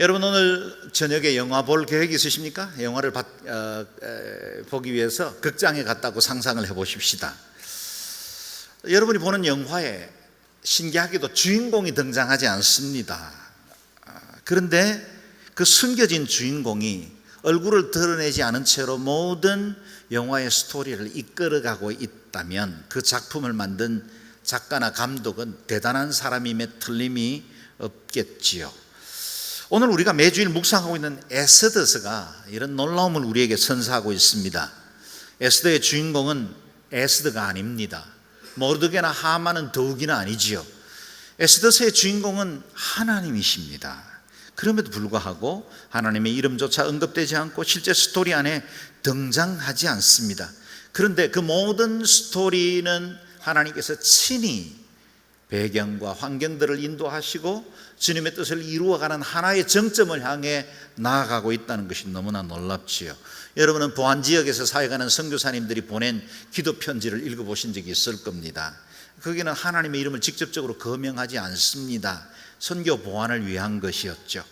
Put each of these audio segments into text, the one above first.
여러분, 오늘 저녁에 영화 볼 계획 있으십니까? 영화를 보기 위해서 극장에 갔다고 상상을 해보십시다. 여러분이 보는 영화에 신기하게도 주인공이 등장하지 않습니다. 그런데 그 숨겨진 주인공이 얼굴을 드러내지 않은 채로 모든 영화의 스토리를 이끌어가고 있다면 그 작품을 만든 작가나 감독은 대단한 사람임에 틀림이 없겠지요. 오늘 우리가 매주일 묵상하고 있는 에스더서가 이런 놀라움을 우리에게 선사하고 있습니다. 에스더의 주인공은 에스더가 아닙니다. 모르드게나 하만은 더욱이나 아니지요. 에스더서의 주인공은 하나님이십니다. 그럼에도 불구하고 하나님의 이름조차 언급되지 않고 실제 스토리 안에 등장하지 않습니다. 그런데 그 모든 스토리는 하나님께서 친히 배경과 환경들을 인도하시고 주님의 뜻을 이루어가는 하나의 정점을 향해 나아가고 있다는 것이 너무나 놀랍지요. 여러분은 보안지역에서 사역하는 선교사님들이 보낸 기도 편지를 읽어보신 적이 있을 겁니다. 거기는 하나님의 이름을 직접적으로 거명하지 않습니다. 선교 보안을 위한 것이었죠.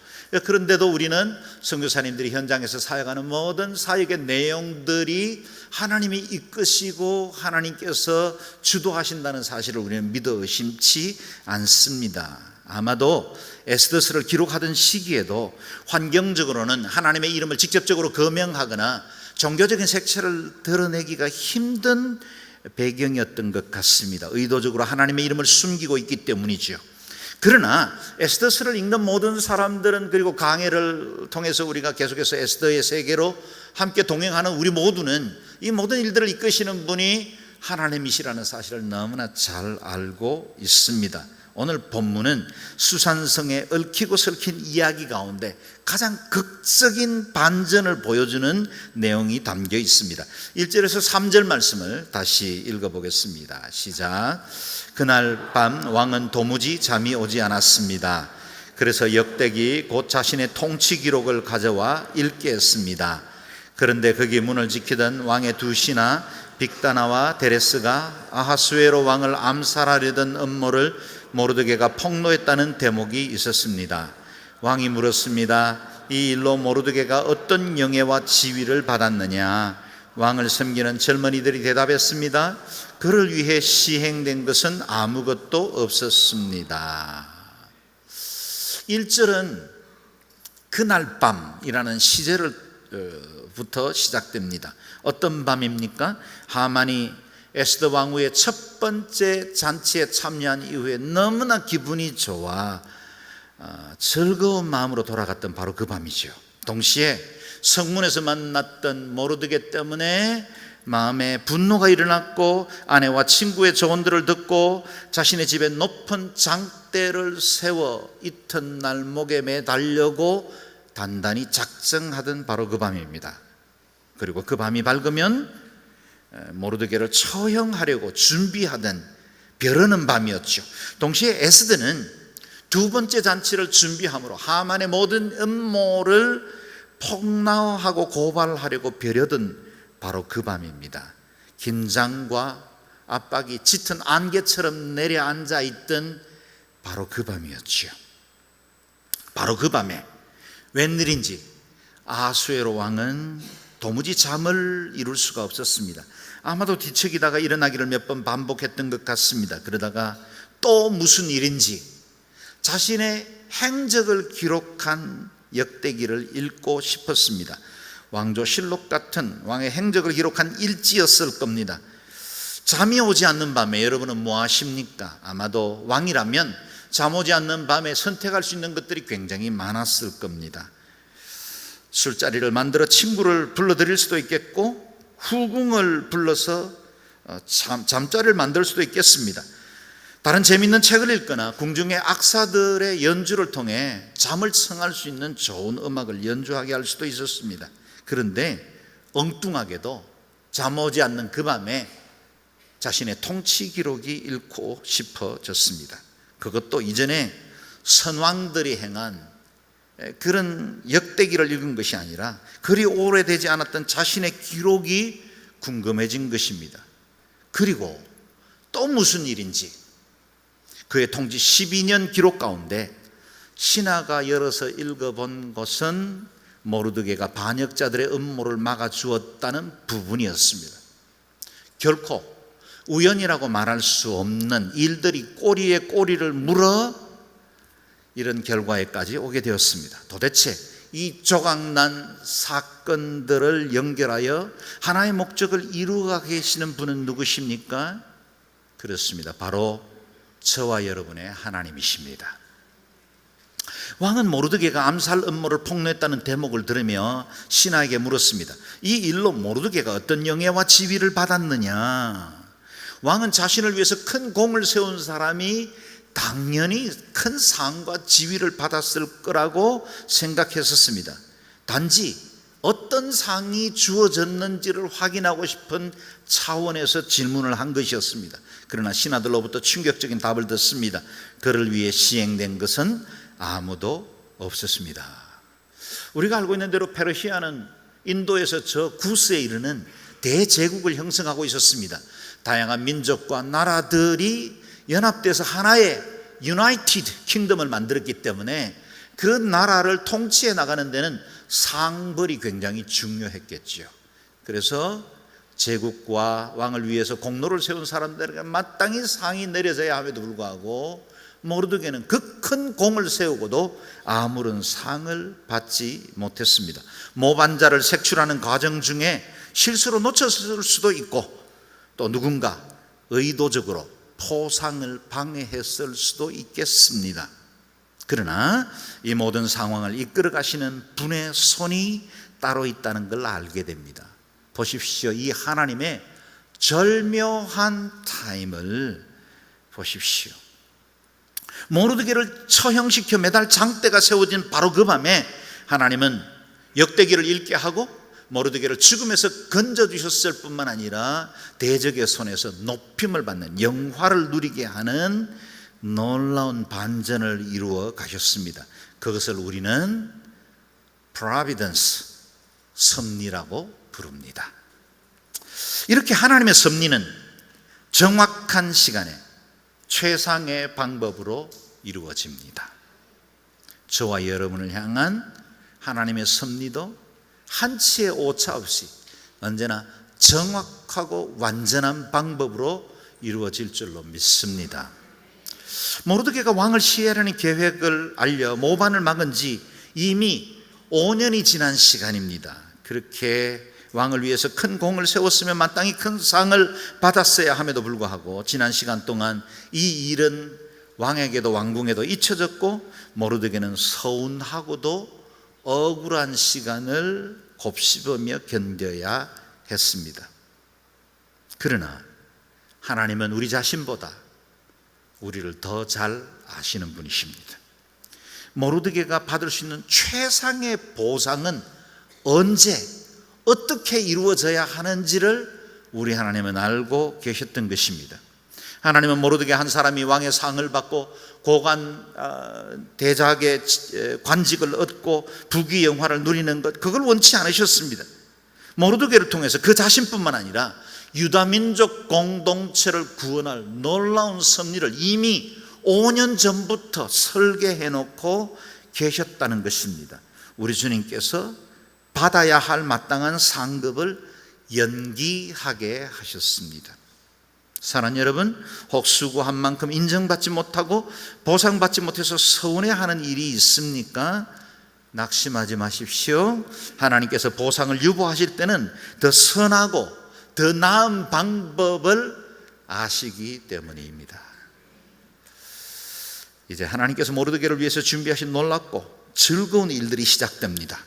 그런데도 우리는 선교사님들이 현장에서 사역하는 모든 사역의 내용들이 하나님이 이끄시고 하나님께서 주도하신다는 사실을 우리는 믿어 의심치 않습니다. 아마도 에스더서를 기록하던 시기에도 환경적으로는 하나님의 이름을 직접적으로 거명하거나 종교적인 색채를 드러내기가 힘든 배경이었던 것 같습니다. 의도적으로 하나님의 이름을 숨기고 있기 때문이죠. 그러나 에스더서를 읽는 모든 사람들은, 그리고 강해를 통해서 우리가 계속해서 에스더의 세계로 함께 동행하는 우리 모두는 이 모든 일들을 이끄시는 분이 하나님이시라는 사실을 너무나 잘 알고 있습니다. 오늘 본문은 수산성에 얽히고 설킨 이야기 가운데 가장 극적인 반전을 보여주는 내용이 담겨 있습니다. 1절에서 3절 말씀을 다시 읽어보겠습니다. 시작. 그날 밤 왕은 도무지 잠이 오지 않았습니다. 그래서 역대기 곧 자신의 통치 기록을 가져와 읽게 했습니다. 그런데 거기 문을 지키던 왕의 두 신하 빅다나와 데레스가 아하수에로 왕을 암살하려던 음모를 모르드게가 폭로했다는 대목이 있었습니다. 왕이 물었습니다. 이 일로 모르드게가 어떤 영예와 지위를 받았느냐? 왕을 섬기는 젊은이들이 대답했습니다. 그를 위해 시행된 것은 아무것도 없었습니다. 1절은 그날 밤이라는 시제부터 시작됩니다. 어떤 밤입니까? 하만이 에스더 왕후의 첫 번째 잔치에 참여한 이후에 너무나 기분이 좋아 즐거운 마음으로 돌아갔던 바로 그 밤이죠. 동시에 성문에서 만났던 모르드게 때문에 마음에 분노가 일어났고 아내와 친구의 조언들을 듣고 자신의 집에 높은 장대를 세워 이튿날 목에 매달려고 단단히 작정하던 바로 그 밤입니다. 그리고 그 밤이 밝으면 모르드게를 처형하려고 준비하던 벼르는 밤이었죠. 동시에 에스더는 두 번째 잔치를 준비함으로 하만의 모든 음모를 폭로하고 고발하려고 벼르던 바로 그 밤입니다. 긴장과 압박이 짙은 안개처럼 내려앉아 있던 바로 그 밤이었죠. 바로 그 밤에 웬일인지 아하수에로 왕은 도무지 잠을 이룰 수가 없었습니다. 아마도 뒤척이다가 일어나기를 몇 번 반복했던 것 같습니다. 그러다가 또 무슨 일인지 자신의 행적을 기록한 역대기를 읽고 싶었습니다. 왕조실록 같은 왕의 행적을 기록한 일지였을 겁니다. 잠이 오지 않는 밤에 여러분은 뭐 하십니까? 아마도 왕이라면 잠 오지 않는 밤에 선택할 수 있는 것들이 굉장히 많았을 겁니다. 술자리를 만들어 친구를 불러드릴 수도 있겠고, 후궁을 불러서 잠자리를 만들 수도 있겠습니다. 다른 재미있는 책을 읽거나 궁중의 악사들의 연주를 통해 잠을 청할 수 있는 좋은 음악을 연주하게 할 수도 있었습니다. 그런데 엉뚱하게도 잠 오지 않는 그 밤에 자신의 통치 기록이 읽고 싶어졌습니다. 그것도 이전에 선왕들이 행한 그런 역대기를 읽은 것이 아니라 그리 오래되지 않았던 자신의 기록이 궁금해진 것입니다. 그리고 또 무슨 일인지 그의 통치 12년 기록 가운데 신하가 열어서 읽어본 것은 모르드게가 반역자들의 음모를 막아주었다는 부분이었습니다. 결코 우연이라고 말할 수 없는 일들이 꼬리에 꼬리를 물어 이런 결과에까지 오게 되었습니다. 도대체 이 조각난 사건들을 연결하여 하나의 목적을 이루어 계시는 분은 누구십니까? 그렇습니다. 바로 저와 여러분의 하나님이십니다. 왕은 모르드게가 암살 음모를 폭로했다는 대목을 들으며 신하에게 물었습니다. 이 일로 모르드게가 어떤 영예와 지위를 받았느냐? 왕은 자신을 위해서 큰 공을 세운 사람이 당연히 큰 상과 지위를 받았을 거라고 생각했었습니다. 단지 어떤 상이 주어졌는지를 확인하고 싶은 차원에서 질문을 한 것이었습니다. 그러나 신하들로부터 충격적인 답을 듣습니다. 그를 위해 시행된 것은 아무도 없었습니다. 우리가 알고 있는 대로 페르시아는 인도에서 저 구스에 이르는 대제국을 형성하고 있었습니다. 다양한 민족과 나라들이 연합돼서 하나의 유나이티드 킹덤을 만들었기 때문에 그 나라를 통치해 나가는 데는 상벌이 굉장히 중요했겠죠. 그래서 제국과 왕을 위해서 공로를 세운 사람들에게 마땅히 상이 내려져야 함에도 불구하고 모르드게는 그 큰 공을 세우고도 아무런 상을 받지 못했습니다. 모반자를 색출하는 과정 중에 실수로 놓쳤을 수도 있고 또 누군가 의도적으로 포상을 방해했을 수도 있겠습니다. 그러나 이 모든 상황을 이끌어 가시는 분의 손이 따로 있다는 걸 알게 됩니다. 보십시오. 이 하나님의 절묘한 타임을 보십시오. 모르드게를 처형시켜 매달 장대가 세워진 바로 그 밤에 하나님은 역대기를 읽게 하고 모르드게를 죽음에서 건져주셨을 뿐만 아니라 대적의 손에서 높임을 받는 영화를 누리게 하는 놀라운 반전을 이루어 가셨습니다. 그것을 우리는 providence, 섭리라고 부릅니다. 이렇게 하나님의 섭리는 정확한 시간에 최상의 방법으로 이루어집니다. 저와 여러분을 향한 하나님의 섭리도 한치의 오차 없이 언제나 정확하고 완전한 방법으로 이루어질 줄로 믿습니다. 모르드게가 왕을 시해하려는 계획을 알려 모반을 막은 지 이미 5년이 지난 시간입니다. 그렇게 왕을 위해서 큰 공을 세웠으면 마땅히 큰 상을 받았어야 함에도 불구하고 지난 시간 동안 이 일은 왕에게도 왕궁에도 잊혀졌고 모르드게는 서운하고도 억울한 시간을 곱씹으며 견뎌야 했습니다. 그러나 하나님은 우리 자신보다 우리를 더 잘 아시는 분이십니다. 모르드게가 받을 수 있는 최상의 보상은 언제 어떻게 이루어져야 하는지를 우리 하나님은 알고 계셨던 것입니다. 하나님은 모르드게 한 사람이 왕의 상을 받고 고관 대작의 관직을 얻고 부귀 영화를 누리는 것, 그걸 원치 않으셨습니다. 모르드게를 통해서 그 자신뿐만 아니라 유다 민족 공동체를 구원할 놀라운 섭리를 이미 5년 전부터 설계해 놓고 계셨다는 것입니다. 우리 주님께서 받아야 할 마땅한 상급을 연기하게 하셨습니다. 사랑하는 여러분, 혹 수고한 만큼 인정받지 못하고 보상받지 못해서 서운해하는 일이 있습니까? 낙심하지 마십시오. 하나님께서 보상을 유보하실 때는 더 선하고 더 나은 방법을 아시기 때문입니다. 이제 하나님께서 모르드게를 위해서 준비하신 놀랍고 즐거운 일들이 시작됩니다.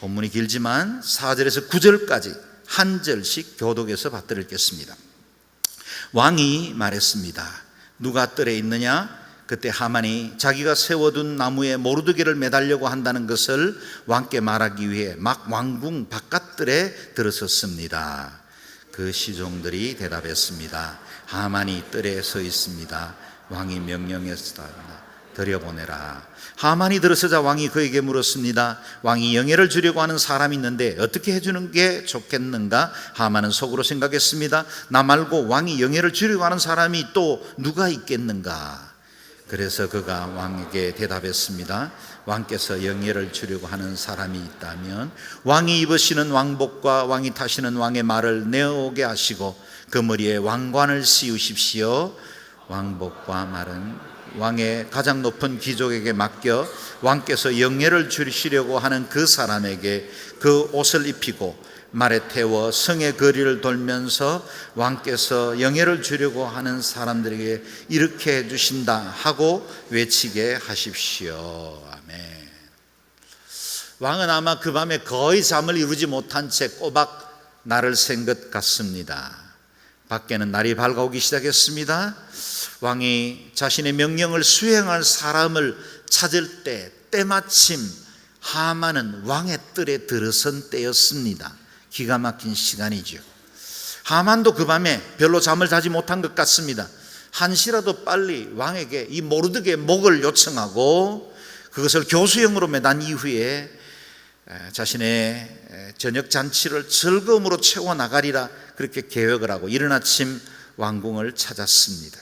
본문이 길지만 4절에서 9절까지 한 절씩 교독해서 받들어 읽겠습니다. 왕이 말했습니다. 누가 뜰에 있느냐? 그때 하만이 자기가 세워둔 나무에 모르드게를 매달려고 한다는 것을 왕께 말하기 위해 막 왕궁 바깥뜰에 들어섰습니다. 그 시종들이 대답했습니다. 하만이 뜰에 서 있습니다. 왕이 명령했습니다. 들여보내라. 하만이 들어서자 왕이 그에게 물었습니다. 왕이 영예를 주려고 하는 사람이 있는데 어떻게 해주는 게 좋겠는가? 하만은 속으로 생각했습니다. 나 말고 왕이 영예를 주려고 하는 사람이 또 누가 있겠는가? 그래서 그가 왕에게 대답했습니다. 왕께서 영예를 주려고 하는 사람이 있다면 왕이 입으시는 왕복과 왕이 타시는 왕의 말을 내어오게 하시고 그 머리에 왕관을 씌우십시오. 왕복과 말은 왕의 가장 높은 귀족에게 맡겨 왕께서 영예를 주시려고 하는 그 사람에게 그 옷을 입히고 말에 태워 성의 거리를 돌면서 왕께서 영예를 주려고 하는 사람들에게 이렇게 해주신다 하고 외치게 하십시오. 아멘. 왕은 아마 그 밤에 거의 잠을 이루지 못한 채 꼬박 날을 샌 것 같습니다. 밖에는 날이 밝아오기 시작했습니다. 왕이 자신의 명령을 수행할 사람을 찾을 때 때마침 하만은 왕의 뜰에 들어선 때였습니다. 기가 막힌 시간이죠. 하만도 그 밤에 별로 잠을 자지 못한 것 같습니다. 한시라도 빨리 왕에게 이 모르드게의 목을 요청하고 그것을 교수형으로 매단 이후에 자신의 저녁 잔치를 즐거움으로 채워나가리라 그렇게 계획을 하고 이른 아침 왕궁을 찾았습니다.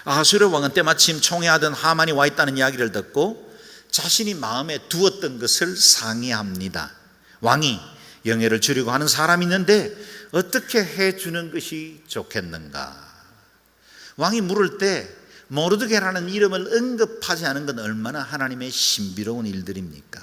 아하수르 왕은 때마침 총애하던 하만이 와 있다는 이야기를 듣고 자신이 마음에 두었던 것을 상의합니다. 왕이 영예를 주려고 하는 사람이 있는데 어떻게 해주는 것이 좋겠는가? 왕이 물을 때 모르드게라는 이름을 언급하지 않은 건 얼마나 하나님의 신비로운 일들입니까?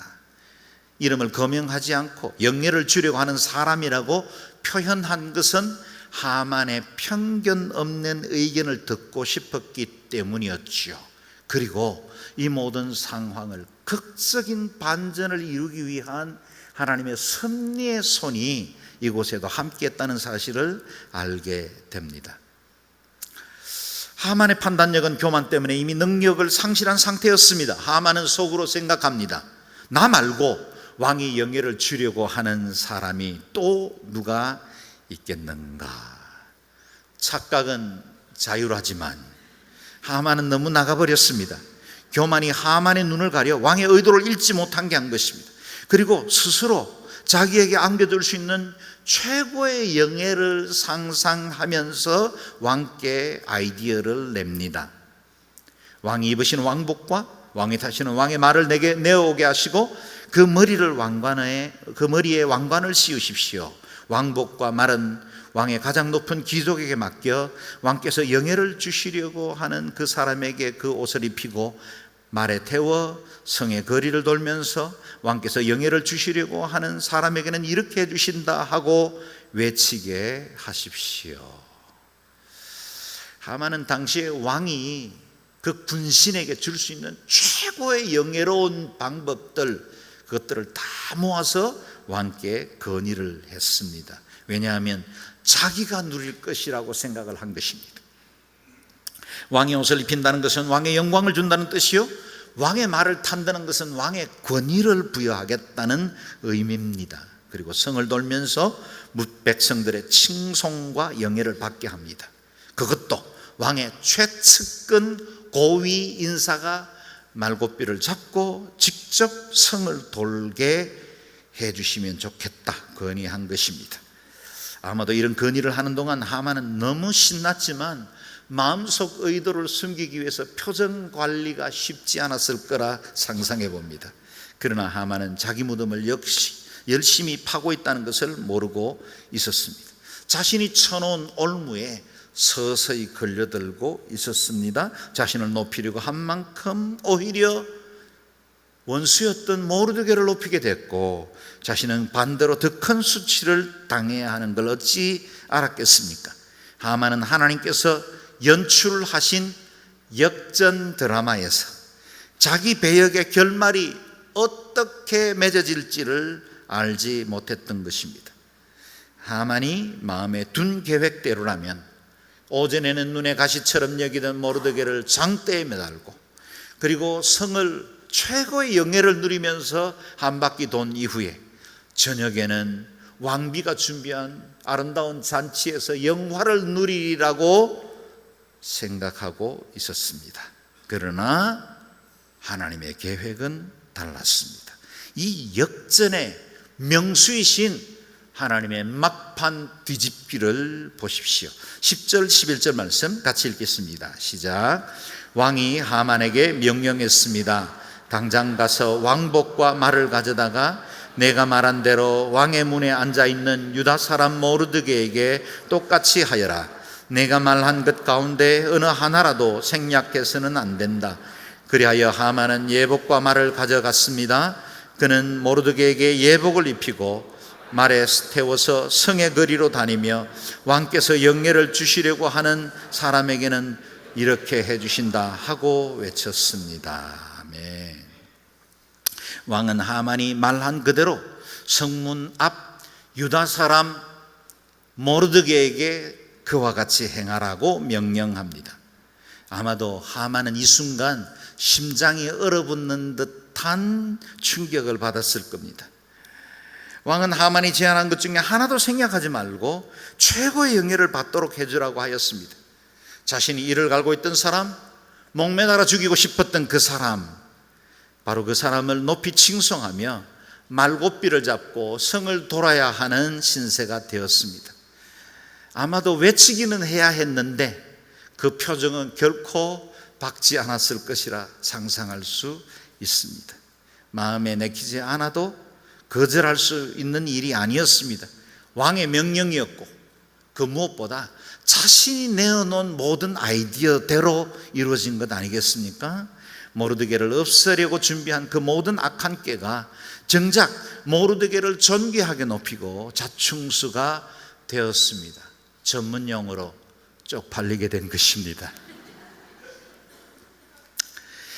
이름을 거명하지 않고 영예를 주려고 하는 사람이라고 표현한 것은 하만의 편견 없는 의견을 듣고 싶었기 때문이었죠. 그리고 이 모든 상황을 극적인 반전을 이루기 위한 하나님의 섭리의 손이 이곳에도 함께했다는 사실을 알게 됩니다. 하만의 판단력은 교만 때문에 이미 능력을 상실한 상태였습니다. 하만은 속으로 생각합니다. 나 말고 왕이 영예를 주려고 하는 사람이 또 누가 있겠는가? 착각은 자유하지만 하만은 너무 나가버렸습니다. 교만이 하만의 눈을 가려 왕의 의도를 읽지 못한 게 한 것입니다. 그리고 스스로 자기에게 안겨줄 수 있는 최고의 영예를 상상하면서 왕께 아이디어를 냅니다. 왕이 입으신 왕복과 왕이 타시는 왕의 말을 내게 내어오게 하시고 그 머리에 왕관을 씌우십시오. 왕복과 말은 왕의 가장 높은 귀족에게 맡겨 왕께서 영예를 주시려고 하는 그 사람에게 그 옷을 입히고 말에 태워 성의 거리를 돌면서 왕께서 영예를 주시려고 하는 사람에게는 이렇게 해주신다 하고 외치게 하십시오. 하만은 당시에 왕이 그 군신에게 줄 수 있는 최고의 영예로운 방법들, 그것들을 다 모아서 왕께 건의를 했습니다. 왜냐하면 자기가 누릴 것이라고 생각을 한 것입니다. 왕의 옷을 입힌다는 것은 왕의 영광을 준다는 뜻이요, 왕의 말을 탄다는 것은 왕의 권위를 부여하겠다는 의미입니다. 그리고 성을 돌면서 백성들의 칭송과 영예를 받게 합니다. 그것도 왕의 최측근 고위 인사가 말고삐를 잡고 직접 성을 돌게 해주시면 좋겠다 건의한 것입니다. 아마도 이런 건의를 하는 동안 하만은 너무 신났지만 마음속 의도를 숨기기 위해서 표정 관리가 쉽지 않았을 거라 상상해 봅니다. 그러나 하만은 자기 무덤을 역시 열심히 파고 있다는 것을 모르고 있었습니다. 자신이 쳐놓은 올무에 서서히 걸려들고 있었습니다. 자신을 높이려고 한 만큼 오히려 원수였던 모르드게를 높이게 됐고 자신은 반대로 더 큰 수치를 당해야 하는 걸 어찌 알았겠습니까? 하만은 하나님께서 연출하신 역전 드라마에서 자기 배역의 결말이 어떻게 맺어질지를 알지 못했던 것입니다. 하만이 마음에 둔 계획대로라면 오전에는 눈에 가시처럼 여기던 모르드게를 장대에 매달고 그리고 성을 최고의 영예를 누리면서 한 바퀴 돈 이후에 저녁에는 왕비가 준비한 아름다운 잔치에서 영화를 누리라고 생각하고 있었습니다. 그러나 하나님의 계획은 달랐습니다. 이 역전의 명수이신 하나님의 막판 뒤집기를 보십시오. 10절 11절 말씀 같이 읽겠습니다. 시작. 왕이 하만에게 명령했습니다. 당장 가서 왕복과 말을 가져다가 내가 말한 대로 왕의 문에 앉아있는 유다 사람 모르드게에게 똑같이 하여라. 내가 말한 것 가운데 어느 하나라도 생략해서는 안 된다. 그리하여 하만은 예복과 말을 가져갔습니다. 그는 모르드게에게 예복을 입히고 말에 태워서 성의 거리로 다니며 왕께서 영예를 주시려고 하는 사람에게는 이렇게 해주신다 하고 외쳤습니다. 아멘. 왕은 하만이 말한 그대로 성문 앞 유다 사람 모르드게에게 그와 같이 행하라고 명령합니다. 아마도 하만은 이 순간 심장이 얼어붙는 듯한 충격을 받았을 겁니다. 왕은 하만이 제안한 것 중에 하나도 생략하지 말고 최고의 영예를 받도록 해주라고 하였습니다. 자신이 이를 갈고 있던 사람, 목매달아 죽이고 싶었던 그 사람, 바로 그 사람을 높이 칭송하며 말고삐를 잡고 성을 돌아야 하는 신세가 되었습니다. 아마도 외치기는 해야 했는데 그 표정은 결코 박지 않았을 것이라 상상할 수 있습니다. 마음에 내키지 않아도 거절할 수 있는 일이 아니었습니다. 왕의 명령이었고 그 무엇보다 자신이 내어놓은 모든 아이디어대로 이루어진 것 아니겠습니까? 모르드게를 없애려고 준비한 그 모든 악한 꾀가 정작 모르드게를 존귀하게 높이고 자충수가 되었습니다. 전문 용어로 쪽팔리게 된 것입니다.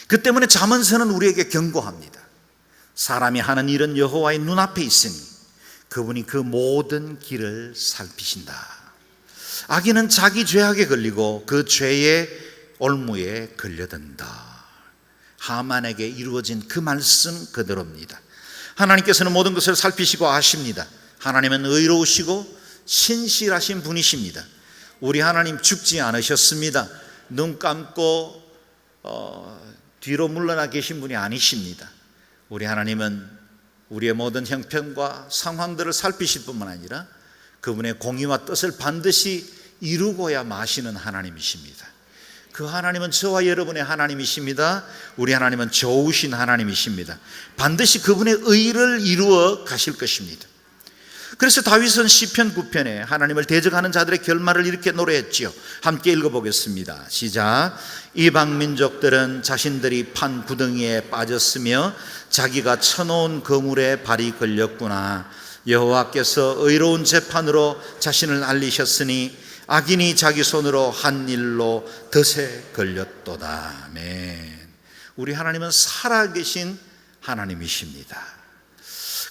그 때문에 잠언서는 우리에게 경고합니다. 사람이 하는 일은 여호와의 눈앞에 있으니 그분이 그 모든 길을 살피신다. 악인은 자기 죄악에 걸리고 그 죄의 올무에 걸려든다. 하만에게 이루어진 그 말씀 그대로입니다. 하나님께서는 모든 것을 살피시고 아십니다. 하나님은 의로우시고 신실하신 분이십니다. 우리 하나님 죽지 않으셨습니다. 눈 감고 뒤로 물러나 계신 분이 아니십니다. 우리 하나님은 우리의 모든 형편과 상황들을 살피실 뿐만 아니라 그분의 공의와 뜻을 반드시 이루고야 마시는 하나님이십니다. 그 하나님은 저와 여러분의 하나님이십니다. 우리 하나님은 좋으신 하나님이십니다. 반드시 그분의 의를 이루어 가실 것입니다. 그래서 다윗은 시편 9편에 하나님을 대적하는 자들의 결말을 이렇게 노래했지요. 함께 읽어보겠습니다. 시작. 이방 민족들은 자신들이 판 구덩이에 빠졌으며 자기가 쳐놓은 거물에 발이 걸렸구나. 여호와께서 의로운 재판으로 자신을 알리셨으니 악인이 자기 손으로 한 일로 덫에 걸렸도다. 아멘. 우리 하나님은 살아계신 하나님이십니다.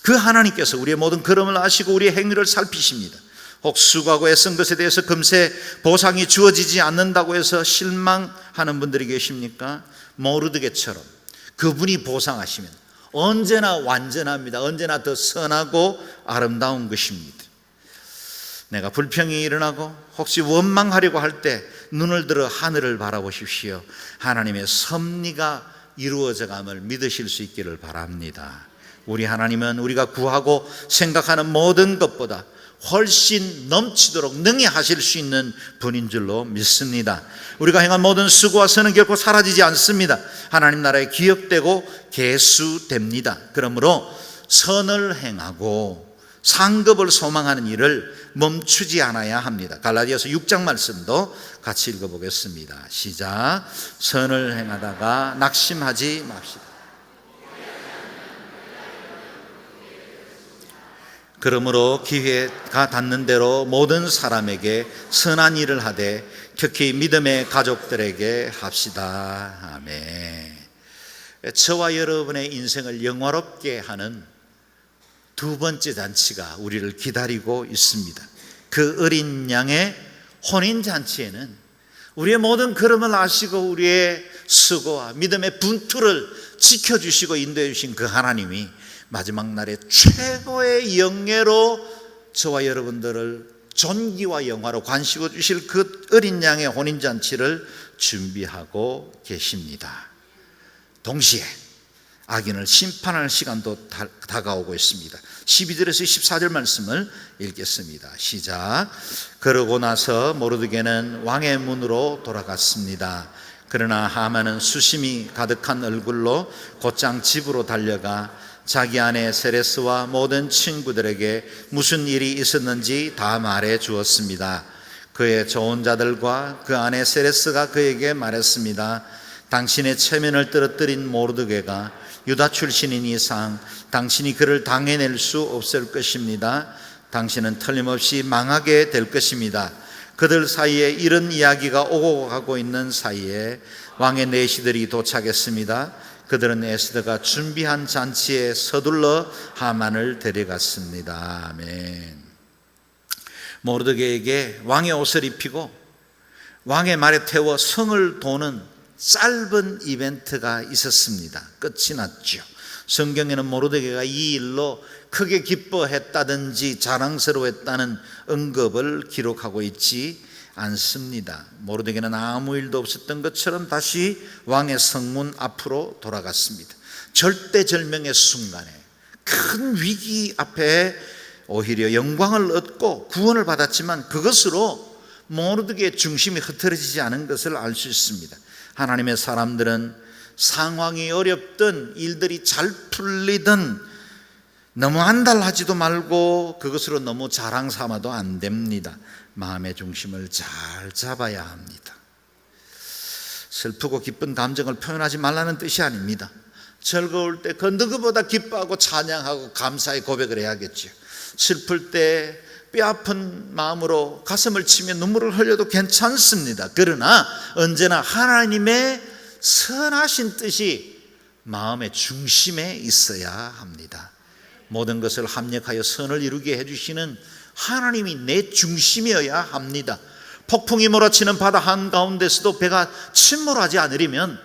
그 하나님께서 우리의 모든 걸음을 아시고 우리의 행위를 살피십니다. 혹 수고하고 애쓴 것에 대해서 금세 보상이 주어지지 않는다고 해서 실망하는 분들이 계십니까? 모르드게처럼 그분이 보상하시면 언제나 완전합니다. 언제나 더 선하고 아름다운 것입니다. 내가 불평이 일어나고 혹시 원망하려고 할 때 눈을 들어 하늘을 바라보십시오. 하나님의 섭리가 이루어져감을 믿으실 수 있기를 바랍니다. 우리 하나님은 우리가 구하고 생각하는 모든 것보다 훨씬 넘치도록 능히 하실 수 있는 분인 줄로 믿습니다. 우리가 행한 모든 수고와 선은 결코 사라지지 않습니다. 하나님 나라에 기억되고 계수됩니다. 그러므로 선을 행하고 상급을 소망하는 일을 멈추지 않아야 합니다. 갈라디아서 6장 말씀도 같이 읽어보겠습니다. 시작. 선을 행하다가 낙심하지 맙시다. 그러므로 기회가 닿는 대로 모든 사람에게 선한 일을 하되 특히 믿음의 가족들에게 합시다. 아멘. 저와 여러분의 인생을 영화롭게 하는 두 번째 잔치가 우리를 기다리고 있습니다. 그 어린 양의 혼인잔치에는 우리의 모든 걸음을 아시고 우리의 수고와 믿음의 분투를 지켜주시고 인도해 주신 그 하나님이 마지막 날에 최고의 영예로 저와 여러분들을 존귀와 영화로 관시고 주실 그 어린 양의 혼인잔치를 준비하고 계십니다. 동시에 악인을 심판할 시간도 다가오고 있습니다. 12절에서 14절 말씀을 읽겠습니다. 시작. 그러고 나서 모르드게는 왕의 문으로 돌아갔습니다. 그러나 하만은 수심이 가득한 얼굴로 곧장 집으로 달려가 자기 아내 세레스와 모든 친구들에게 무슨 일이 있었는지 다 말해 주었습니다. 그의 좋은 자들과 그 아내 세레스가 그에게 말했습니다. 당신의 체면을 떨어뜨린 모르드게가 유다 출신인 이상 당신이 그를 당해낼 수 없을 것입니다. 당신은 틀림없이 망하게 될 것입니다. 그들 사이에 이런 이야기가 오고 가고 있는 사이에 왕의 내시들이 도착했습니다. 그들은 에스더가 준비한 잔치에 서둘러 하만을 데려갔습니다. 아멘. 모르드게에게 왕의 옷을 입히고 왕의 말에 태워 성을 도는 짧은 이벤트가 있었습니다. 끝이 났죠. 성경에는 모르드게가 이 일로 크게 기뻐했다든지 자랑스러워했다는 언급을 기록하고 있지 않습니다. 모르드게는 아무 일도 없었던 것처럼 다시 왕의 성문 앞으로 돌아갔습니다. 절대절명의 순간에 큰 위기 앞에 오히려 영광을 얻고 구원을 받았지만 그것으로 모르드게의 중심이 흐트러지지 않은 것을 알 수 있습니다. 하나님의 사람들은 상황이 어렵든 일들이 잘 풀리든 너무 안달하지도 말고 그것으로 너무 자랑 삼아도 안 됩니다. 마음의 중심을 잘 잡아야 합니다. 슬프고 기쁜 감정을 표현하지 말라는 뜻이 아닙니다. 즐거울 때 그 누구보다 기뻐하고 찬양하고 감사의 고백을 해야겠죠. 슬플 때 뼈아픈 마음으로 가슴을 치며 눈물을 흘려도 괜찮습니다. 그러나 언제나 하나님의 선하신 뜻이 마음의 중심에 있어야 합니다. 모든 것을 합력하여 선을 이루게 해주시는 하나님이 내 중심이어야 합니다. 폭풍이 몰아치는 바다 한가운데서도 배가 침몰하지 않으려면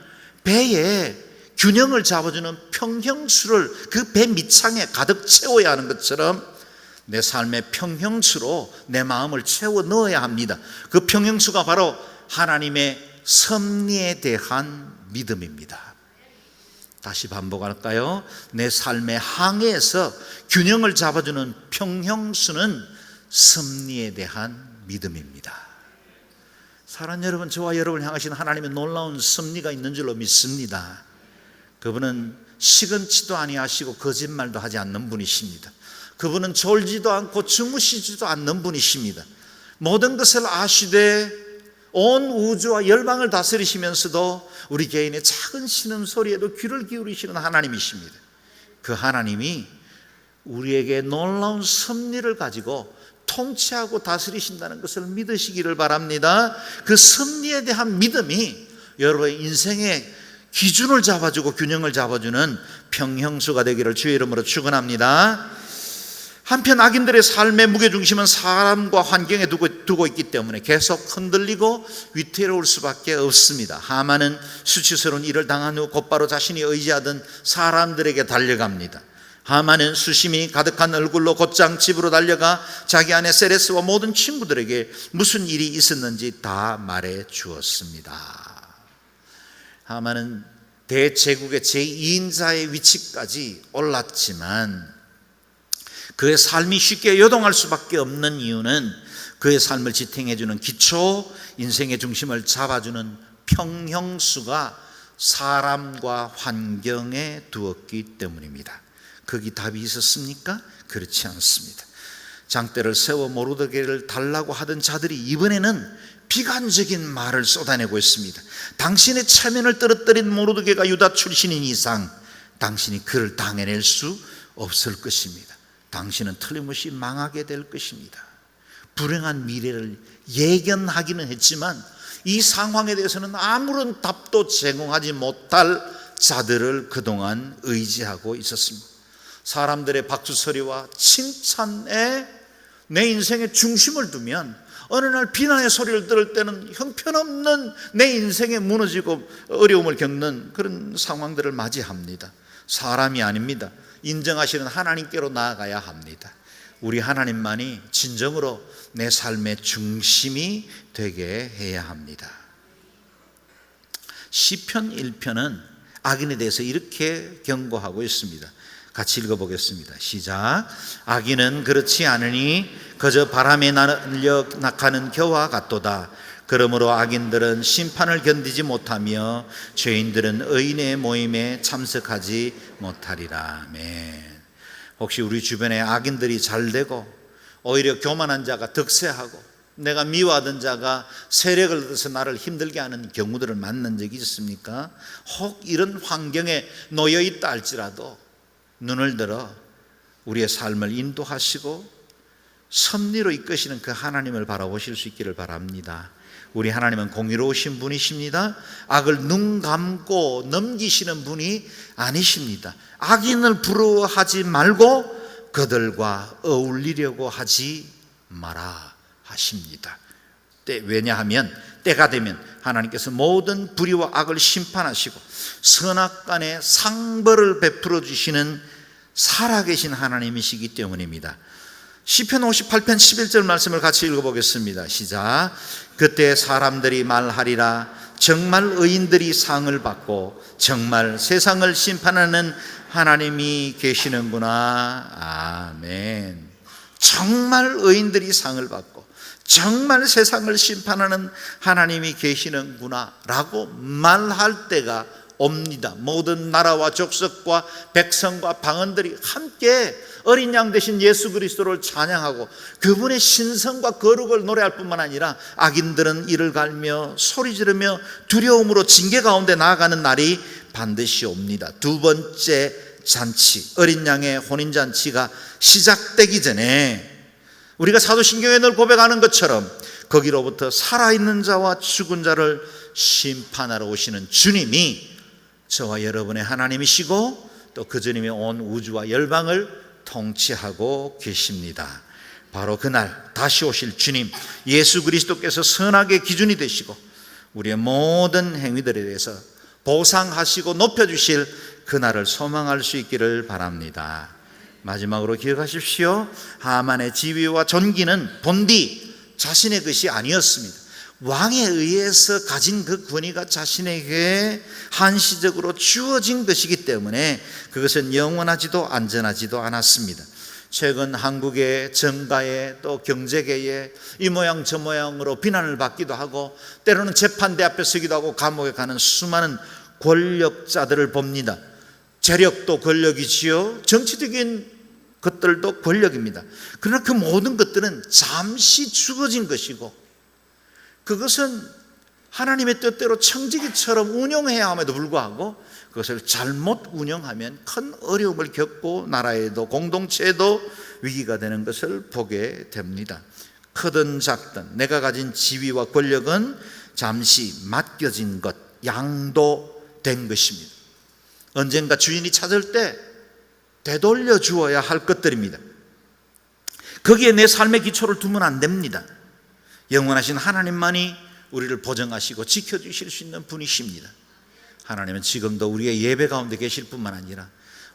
배에 균형을 잡아주는 평형수를 그 배 밑창에 가득 채워야 하는 것처럼 내 삶의 평형수로 내 마음을 채워 넣어야 합니다. 그 평형수가 바로 하나님의 섭리에 대한 믿음입니다. 다시 반복할까요? 내 삶의 항해에서 균형을 잡아주는 평형수는 섭리에 대한 믿음입니다. 사랑하는 여러분, 저와 여러분을 향하신 하나님의 놀라운 섭리가 있는 줄로 믿습니다. 그분은 시건치도 아니하시고 거짓말도 하지 않는 분이십니다. 그분은 졸지도 않고 주무시지도 않는 분이십니다. 모든 것을 아시되 온 우주와 열방을 다스리시면서도 우리 개인의 작은 신음소리에도 귀를 기울이시는 하나님이십니다. 그 하나님이 우리에게 놀라운 섭리를 가지고 통치하고 다스리신다는 것을 믿으시기를 바랍니다. 그 섭리에 대한 믿음이 여러분의 인생의 기준을 잡아주고 균형을 잡아주는 평형수가 되기를 주의 이름으로 축원합니다. 한편 악인들의 삶의 무게중심은 사람과 환경에 두고 있기 때문에 계속 흔들리고 위태로울 수밖에 없습니다. 하만은 수치스러운 일을 당한 후 곧바로 자신이 의지하던 사람들에게 달려갑니다. 하만은 수심이 가득한 얼굴로 곧장 집으로 달려가 자기 아내 세레스와 모든 친구들에게 무슨 일이 있었는지 다 말해 주었습니다. 하만은 대제국의 제2인자의 위치까지 올랐지만 그의 삶이 쉽게 요동할 수밖에 없는 이유는 그의 삶을 지탱해주는 기초, 인생의 중심을 잡아주는 평형수가 사람과 환경에 두었기 때문입니다. 거기 답이 있었습니까? 그렇지 않습니다. 장대를 세워 모르드게를 달라고 하던 자들이 이번에는 비관적인 말을 쏟아내고 있습니다. 당신의 체면을 떨어뜨린 모르드게가 유다 출신인 이상 당신이 그를 당해낼 수 없을 것입니다. 당신은 틀림없이 망하게 될 것입니다. 불행한 미래를 예견하기는 했지만 이 상황에 대해서는 아무런 답도 제공하지 못할 자들을 그동안 의지하고 있었습니다. 사람들의 박수소리와 칭찬에 내 인생의 중심을 두면 어느 날 비난의 소리를 들을 때는 형편없는 내 인생에 무너지고 어려움을 겪는 그런 상황들을 맞이합니다. 사람이 아닙니다. 인정하시는 하나님께로 나아가야 합니다. 우리 하나님만이 진정으로 내 삶의 중심이 되게 해야 합니다. 시편 1편은 악인에 대해서 이렇게 경고하고 있습니다. 같이 읽어보겠습니다. 시작. 악인은 그렇지 않으니 그저 바람에 날려 나가는 겨와 같도다. 그러므로 악인들은 심판을 견디지 못하며 죄인들은 의인의 모임에 참석하지 못하리라. 아멘. 혹시 우리 주변에 악인들이 잘되고 오히려 교만한 자가 득세하고 내가 미워하던 자가 세력을 얻어서 나를 힘들게 하는 경우들을 만난 적이 있습니까? 혹 이런 환경에 놓여 있다 할지라도 눈을 들어 우리의 삶을 인도하시고 섭리로 이끄시는 그 하나님을 바라보실 수 있기를 바랍니다. 우리 하나님은 공의로우신 분이십니다. 악을 눈 감고 넘기시는 분이 아니십니다. 악인을 부러워하지 말고 그들과 어울리려고 하지 마라 하십니다. 왜냐하면 때가 되면 하나님께서 모든 불의와 악을 심판하시고 선악간에 상벌을 베풀어 주시는 살아계신 하나님이시기 때문입니다. 시편 58편 11절 말씀을 같이 읽어보겠습니다. 시작. 그때 사람들이 말하리라. 정말 의인들이 상을 받고 정말 세상을 심판하는 하나님이 계시는구나. 아멘. 정말 의인들이 상을 받고 정말 세상을 심판하는 하나님이 계시는구나 라고 말할 때가 옵니다. 모든 나라와 족속과 백성과 방언들이 함께 어린 양 되신 예수 그리스도를 찬양하고 그분의 신성과 거룩을 노래할 뿐만 아니라 악인들은 이를 갈며 소리 지르며 두려움으로 징계 가운데 나아가는 날이 반드시 옵니다. 두 번째 잔치, 어린 양의 혼인잔치가 시작되기 전에 우리가 사도신경에 늘 고백하는 것처럼 거기로부터 살아있는 자와 죽은 자를 심판하러 오시는 주님이 저와 여러분의 하나님이시고 또 그 주님이 온 우주와 열방을 통치하고 계십니다. 바로 그날 다시 오실 주님 예수 그리스도께서 선악의 기준이 되시고 우리의 모든 행위들에 대해서 보상하시고 높여주실 그날을 소망할 수 있기를 바랍니다. 마지막으로 기억하십시오. 하만의 지위와 존귀는 본디 자신의 것이 아니었습니다. 왕에 의해서 가진 그 권위가 자신에게 한시적으로 주어진 것이기 때문에 그것은 영원하지도 안전하지도 않았습니다. 최근 한국의 정가에 또 경제계에 이 모양 저 모양으로 비난을 받기도 하고 때로는 재판대 앞에 서기도 하고 감옥에 가는 수많은 권력자들을 봅니다. 재력도 권력이지요. 정치적인 것들도 권력입니다. 그러나 그 모든 것들은 잠시 주어진 것이고 그것은 하나님의 뜻대로 청지기처럼 운영해야 함에도 불구하고 그것을 잘못 운영하면 큰 어려움을 겪고 나라에도 공동체에도 위기가 되는 것을 보게 됩니다. 크든 작든 내가 가진 지위와 권력은 잠시 맡겨진 것, 양도된 것입니다. 언젠가 주인이 찾을 때 되돌려 주어야 할 것들입니다. 거기에 내 삶의 기초를 두면 안 됩니다. 영원하신 하나님만이 우리를 보정하시고 지켜주실 수 있는 분이십니다. 하나님은 지금도 우리의 예배 가운데 계실 뿐만 아니라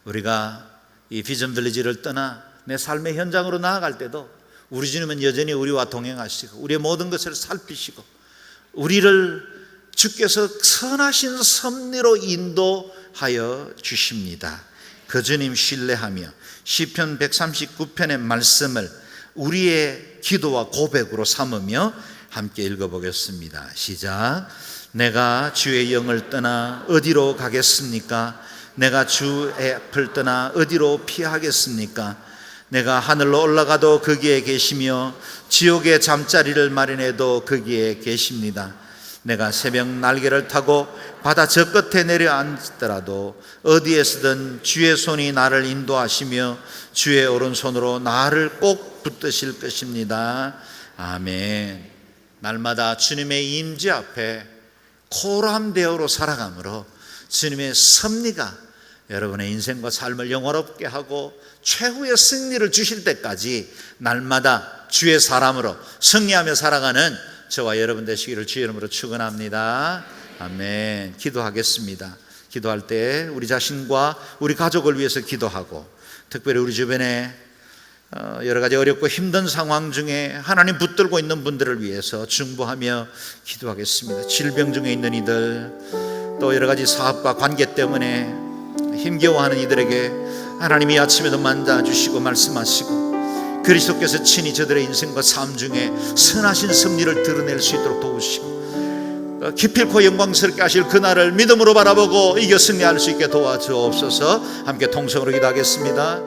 우리가 이 비전 빌리지를 떠나 내 삶의 현장으로 나아갈 때도 우리 주님은 여전히 우리와 동행하시고 우리의 모든 것을 살피시고 우리를 주께서 선하신 섭리로 인도하여 주십니다. 그 주님 신뢰하며 시편 139편의 말씀을 우리의 기도와 고백으로 삼으며 함께 읽어보겠습니다. 시작. 내가 주의 영을 떠나 어디로 가겠습니까? 내가 주의 앞을 떠나 어디로 피하겠습니까? 내가 하늘로 올라가도 거기에 계시며 지옥의 잠자리를 마련해도 거기에 계십니다. 내가 새벽 날개를 타고 바다 저 끝에 내려앉더라도 어디에서든 주의 손이 나를 인도하시며 주의 오른손으로 나를 꼭 붙드실 것입니다. 아멘. 날마다 주님의 임재 앞에 코람대어로 살아감으로 주님의 섭리가 여러분의 인생과 삶을 영화롭게 하고 최후의 승리를 주실 때까지 날마다 주의 사람으로 승리하며 살아가는 저와 여러분 되시기를 주의 이름으로 축원합니다. 아멘. 기도하겠습니다. 기도할 때 우리 자신과 우리 가족을 위해서 기도하고 특별히 우리 주변에 여러 가지 어렵고 힘든 상황 중에 하나님 붙들고 있는 분들을 위해서 중보하며 기도하겠습니다. 질병 중에 있는 이들 또 여러 가지 사업과 관계 때문에 힘겨워하는 이들에게 하나님이 아침에도 만나주시고 말씀하시고 그리스도께서 친히 저들의 인생과 삶 중에 선하신 섭리를 드러낼 수 있도록 도우시고 기필코 영광스럽게 하실 그날을 믿음으로 바라보고 이겨 승리할 수 있게 도와주옵소서. 함께 통성으로 기도하겠습니다.